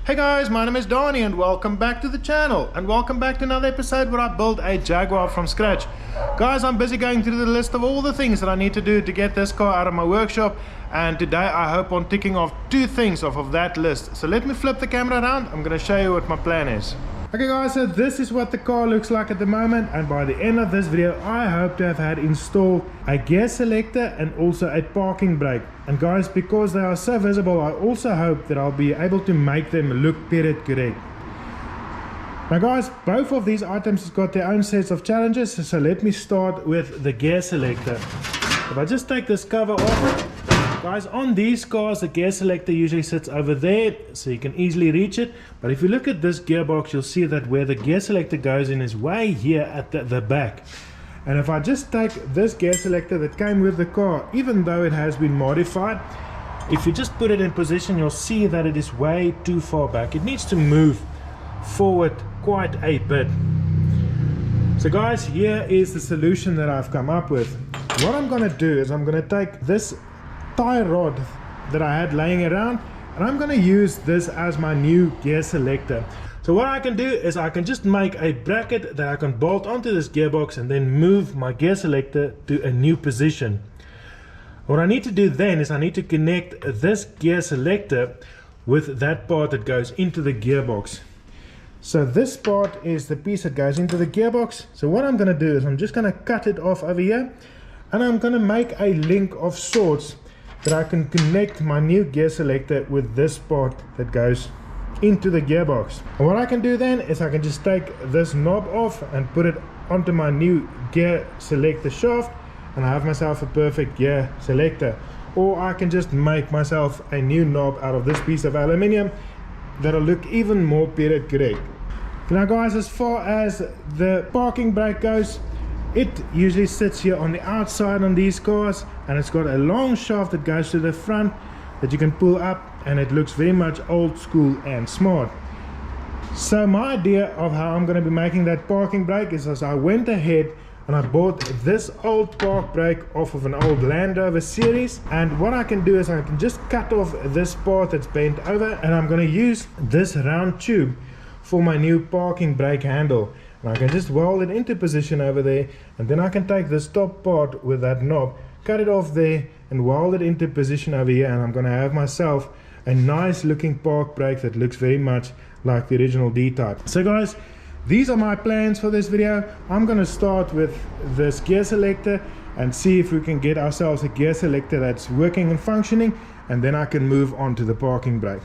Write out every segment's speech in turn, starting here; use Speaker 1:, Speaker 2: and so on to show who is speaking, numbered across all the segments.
Speaker 1: Hey guys, my name is Donnie and welcome back to the channel and welcome back to another episode where I built a Jaguar from scratch. Guys, I'm busy going through the list of all the things that I need to do to get this car out of my workshop, and today I hope on ticking off 2 things off of that list. So let me flip the camera around. I'm going to show you what my plan is. Okay guys, so this is what the car looks like at the moment, and by the end of this video I hope to have had installed a gear selector and also a parking brake. And guys, because they are so visible, I also hope that I'll be able to make them look period correct. Now guys, both of these items have got their own sets of challenges, so let me start with the gear selector. If I just take this cover off, guys, on these cars the gear selector usually sits over there so you can easily reach it, but if you look at this gearbox you'll see that where the gear selector goes in is way here at the back. And if I just take this gear selector that came with the car, even though it has been modified, if you just put it in position you'll see that it is way too far back. It needs to move forward quite a bit. So guys, here is the solution that I've come up with. What I'm going to do is I'm going to take this tie rod that I had laying around and I'm going to use this as my new gear selector. So what I can do is I can just make a bracket that I can bolt onto this gearbox and then move my gear selector to a new position. What I need to do then is I need to connect this gear selector with that part that goes into the gearbox. So this part is the piece that goes into the gearbox. So what I'm going to do is I'm just going to cut it off over here and I'm going to make a link of sorts that I can connect my new gear selector with this part that goes into the gearbox. And what I can do then is I can just take this knob off and put it onto my new gear selector shaft and I have myself a perfect gear selector. Or I can just make myself a new knob out of this piece of aluminium that'll look even more period correct. Now guys, as far as the parking brake goes, it usually sits here on the outside on these cars and it's got a long shaft that goes to the front that you can pull up, and it looks very much old school and smart. So my idea of how I'm going to be making that parking brake is as I went ahead and I bought this old park brake off of an old Land Rover series, and what I can do is I can just cut off this part that's bent over and I'm going to use this round tube for my new parking brake handle. And I can just weld it into position over there, and then I can take this top part with that knob, cut it off there and weld it into position over here, and I'm going to have myself a nice looking park brake that looks very much like the original D-type. So guys, these are my plans for this video. I'm going to start with this gear selector and see if we can get ourselves a gear selector that's working and functioning, and then I can move on to the parking brake.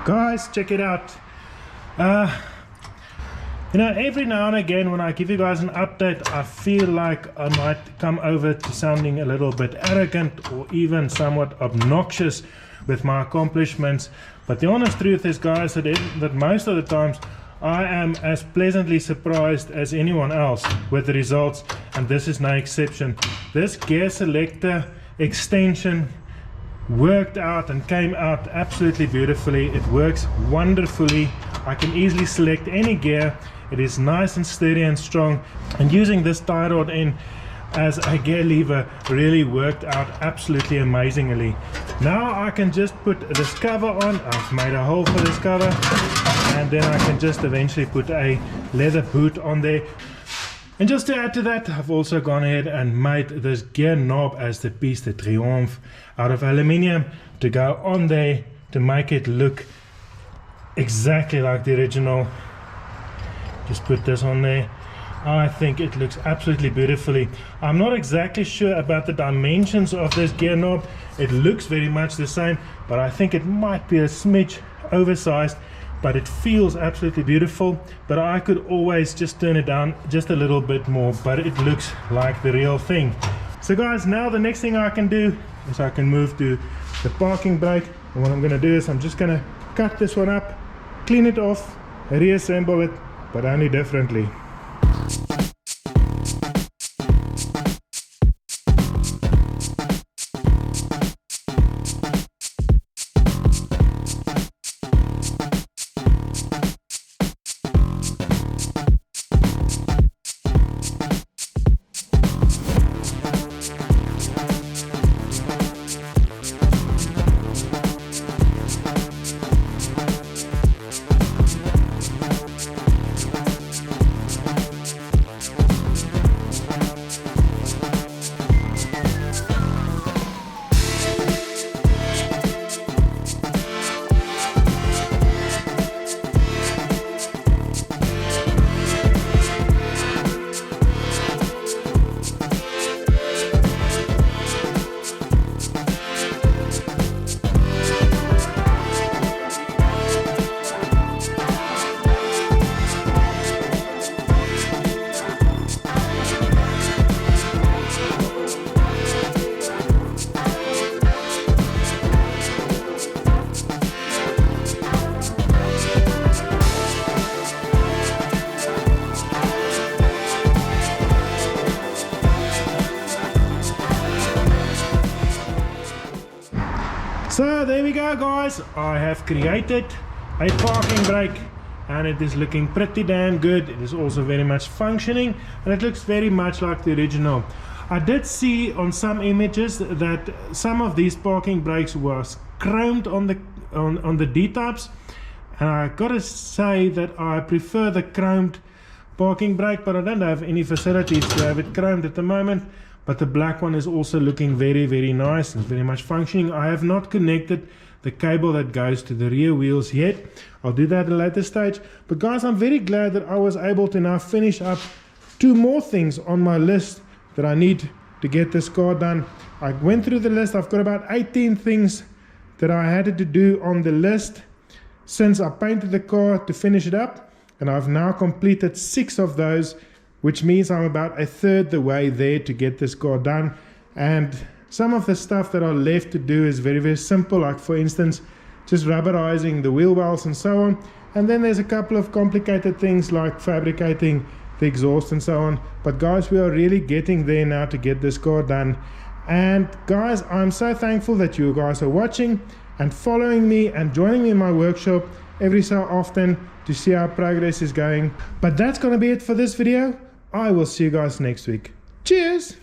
Speaker 1: Guys, check it out. You know, every now and again when I give you guys an update, I feel like I might come over to sounding a little bit arrogant or even somewhat obnoxious with my accomplishments. But the honest truth is, guys, that most of the times I am as pleasantly surprised as anyone else with the results, and this is no exception. This gear selector extension worked out and came out absolutely beautifully. It works wonderfully. I can easily select any gear. It is nice and sturdy and strong, and using this tie rod in as a gear lever really worked out absolutely amazingly. Now I can just put this cover on. I've made a hole for this cover, and then I can just eventually put a leather boot on there. And just to add to that, I've also gone ahead and made this gear knob as the piece de triomphe out of aluminium to go on there to make it look exactly like the original. Just put this on there. I think it looks absolutely beautifully. I'm not exactly sure about the dimensions of this gear knob. It looks very much the same, but I think it might be a smidge oversized, but it feels absolutely beautiful. But I could always just turn it down just a little bit more, but it looks like the real thing. So guys, now the next thing I can do is I can move to the parking brake, and what I'm going to do is I'm just going to cut this one up, clean it off, reassemble it, but only differently. So there we go guys, I have created a parking brake and it is looking pretty damn good. It is also very much functioning and it looks very much like the original. I did see on some images that some of these parking brakes was chromed on the D-types, and I gotta say that I prefer the chromed parking brake, but I don't have any facilities to have it chromed at the moment. But the black one is also looking very, very nice and very much functioning. I have not connected the cable that goes to the rear wheels yet. I'll do that at a later stage. But guys, I'm very glad that I was able to now finish up 2 more things on my list that I need to get this car done. I went through the list. I've got about 18 things that I had to do on the list since I painted the car to finish it up. And I've now completed 6 of those, which means I'm about a third the way there to get this car done. And some of the stuff that are left to do is very, very simple, like for instance, just rubberizing the wheel wells and so on. And then there's a couple of complicated things like fabricating the exhaust and so on. But guys, we are really getting there now to get this car done. And guys, I'm so thankful that you guys are watching and following me and joining me in my workshop every so often to see how progress is going. But that's gonna be it for this video. I will see you guys next week. Cheers!